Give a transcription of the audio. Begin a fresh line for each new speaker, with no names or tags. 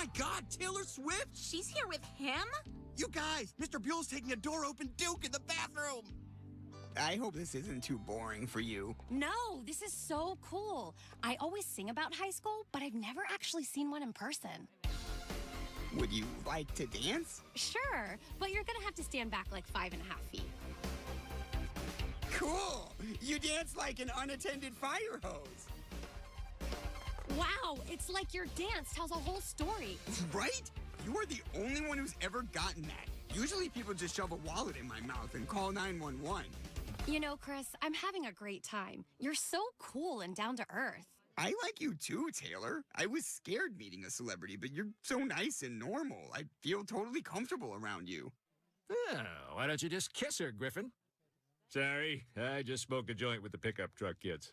my God, Taylor Swift?
She's here with him?
You guys, Mr. Buell's taking a door-open Duke in the bathroom. I hope this isn't too boring for you.
No, this is so cool. I always sing about high school, but I've never actually seen one in person.
Would you like to dance?
Sure, but you're gonna have to stand back like 5.5 feet.
Cool! You dance like an unattended fire hose.
Wow, it's like your dance tells a whole story.
Right? You are the only one who's ever gotten that. Usually people just shove a wallet in my mouth and call 911.
You know, Chris, I'm having a great time. You're so cool and down to earth.
I like you too, Taylor. I was scared meeting a celebrity, but you're so nice and normal. I feel totally comfortable around you.
Oh, why don't you just kiss her, Griffin? Sorry, I just smoked a joint with the pickup truck kids.